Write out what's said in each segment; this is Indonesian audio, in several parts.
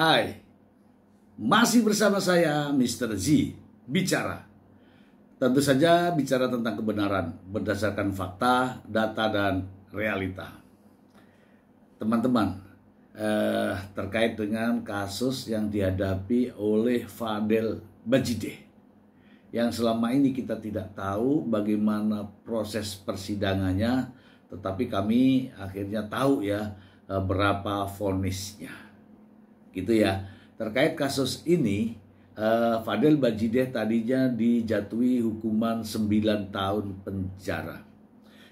Hai, masih bersama saya Mr. Z bicara. Tentu saja bicara tentang kebenaran berdasarkan fakta, data, dan realita. Teman-teman, terkait dengan kasus yang dihadapi oleh Fadel Bajideh, yang selama ini kita tidak tahu bagaimana proses persidangannya, tetapi kami akhirnya tahu ya berapa vonisnya. Gitu ya. Terkait kasus ini, Fadel Bajideh tadinya dijatuhi hukuman 9 tahun penjara.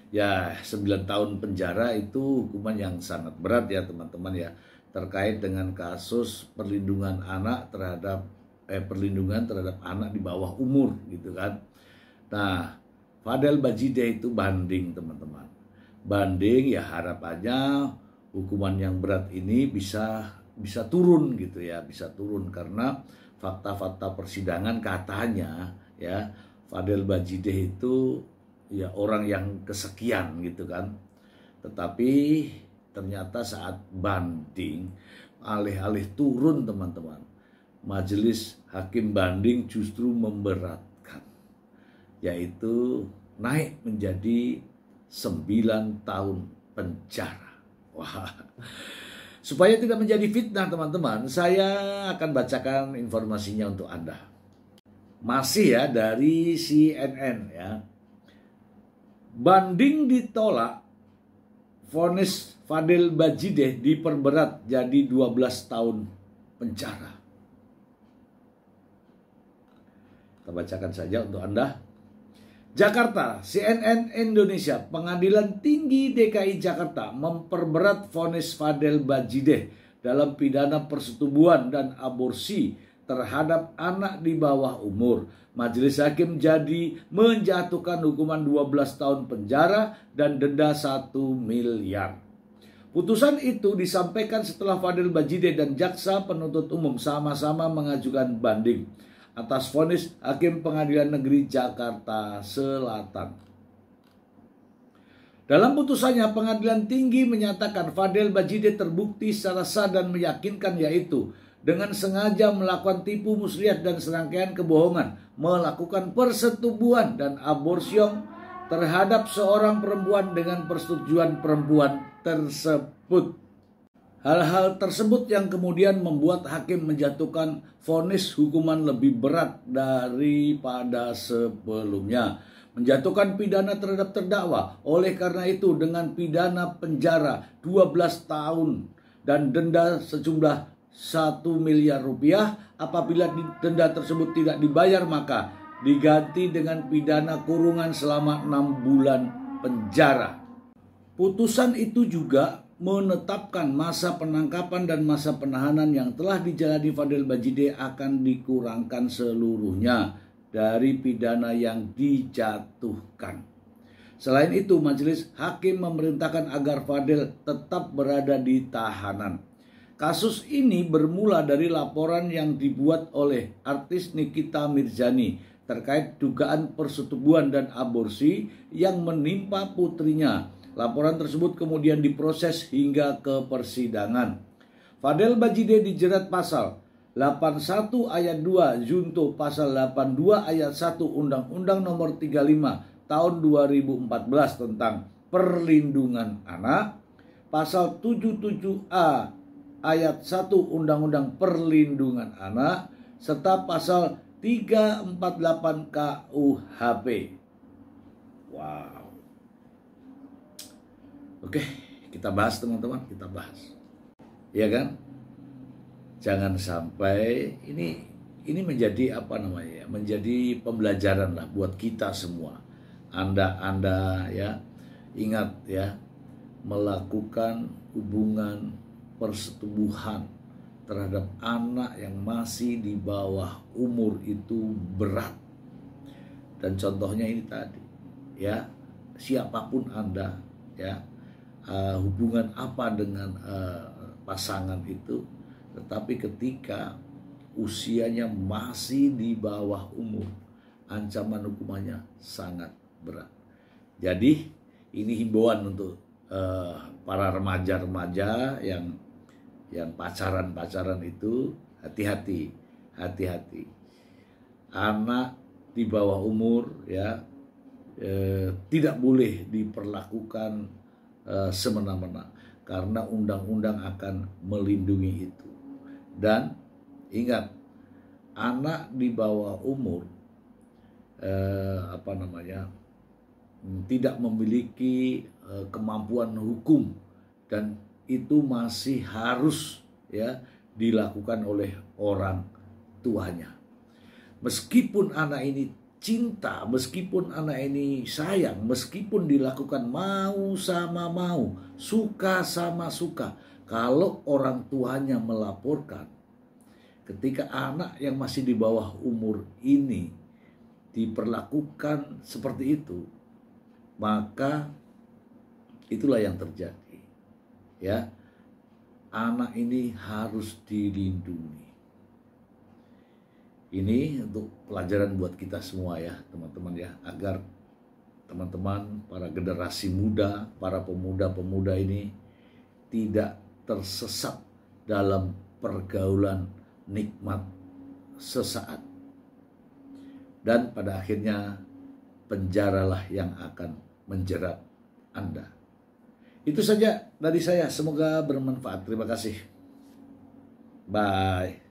Ya, 9 tahun penjara itu hukuman yang sangat berat ya teman-teman ya. Terkait dengan kasus perlindungan terhadap anak di bawah umur gitu kan. Nah, Fadel Bajideh itu banding teman-teman. Banding ya, harapannya hukuman yang berat ini bisa turun gitu ya, bisa turun karena fakta-fakta persidangan katanya ya Fadel Bajideh itu ya orang yang kesekian gitu kan. Tetapi ternyata saat banding alih-alih turun teman-teman, majelis hakim banding justru memberatkan, yaitu naik menjadi 9 tahun penjara. Wah. Supaya tidak menjadi fitnah teman-teman, saya akan bacakan informasinya untuk Anda. Masih ya dari CNN ya. Banding ditolak, vonis Fadel Bajideh diperberat jadi 12 tahun penjara. Kita bacakan saja untuk Anda. Jakarta, CNN Indonesia, Pengadilan Tinggi DKI Jakarta memperberat vonis Fadel Bajideh dalam pidana persetubuhan dan aborsi terhadap anak di bawah umur. Majelis hakim jadi menjatuhkan hukuman 12 tahun penjara dan denda 1 miliar. Putusan itu disampaikan setelah Fadel Bajideh dan jaksa penuntut umum sama-sama mengajukan banding atas vonis Hakim Pengadilan Negeri Jakarta Selatan. Dalam putusannya, Pengadilan Tinggi menyatakan Fadel Bajideh terbukti secara sah dan meyakinkan, yaitu dengan sengaja melakukan tipu muslihat dan serangkaian kebohongan, melakukan persetubuhan dan aborsiong terhadap seorang perempuan dengan persetujuan perempuan tersebut. Hal-hal tersebut yang kemudian membuat hakim menjatuhkan vonis hukuman lebih berat daripada sebelumnya, menjatuhkan pidana terhadap terdakwa. Oleh karena itu, dengan pidana penjara 12 tahun dan denda sejumlah 1 miliar rupiah, apabila denda tersebut tidak dibayar maka diganti dengan pidana kurungan selama 6 bulan penjara. Putusan itu juga menetapkan masa penangkapan dan masa penahanan yang telah dijalani Fadel Bajideh akan dikurangkan seluruhnya dari pidana yang dijatuhkan. Selain itu, majelis hakim memerintahkan agar Fadel tetap berada di tahanan. Kasus ini bermula dari laporan yang dibuat oleh artis Nikita Mirzani terkait dugaan persetubuhan dan aborsi yang menimpa putrinya. Laporan tersebut kemudian diproses hingga ke persidangan. Fadel Bajideh dijerat pasal 81 ayat 2 junto pasal 82 ayat 1 Undang-Undang Nomor 35 tahun 2014 tentang perlindungan anak, pasal 77A ayat 1 Undang-Undang Perlindungan Anak, serta pasal 348 KUHP. Wow. Oke, kita bahas teman-teman, kita bahas. Ya kan? Jangan sampai ini menjadi menjadi pembelajaran lah buat kita semua. Anda ya, ingat ya, melakukan hubungan persetubuhan terhadap anak yang masih di bawah umur itu berat. Dan contohnya ini tadi, ya, siapapun Anda, ya, hubungan apa dengan pasangan itu, tetapi ketika usianya masih di bawah umur, ancaman hukumannya sangat berat. Jadi ini himbauan untuk para remaja-remaja yang yang pacaran-pacaran itu hati-hati, hati-hati. Anak di bawah umur ya tidak boleh diperlakukan semena-mena karena undang-undang akan melindungi itu. Dan ingat, anak di bawah umur tidak memiliki kemampuan hukum, dan itu masih harus ya dilakukan oleh orang tuanya. Meskipun anak ini cinta, meskipun anak ini sayang, meskipun dilakukan mau sama mau, suka sama suka, kalau orang tuanya melaporkan, ketika anak yang masih di bawah umur ini diperlakukan seperti itu, maka itulah yang terjadi. Ya, anak ini harus dilindungi. Ini untuk pelajaran buat kita semua ya teman-teman ya, agar teman-teman para generasi muda, para pemuda-pemuda ini tidak tersesat dalam pergaulan nikmat sesaat. Dan pada akhirnya penjaralah yang akan menjerat Anda. Itu saja dari saya, semoga bermanfaat. Terima kasih. Bye.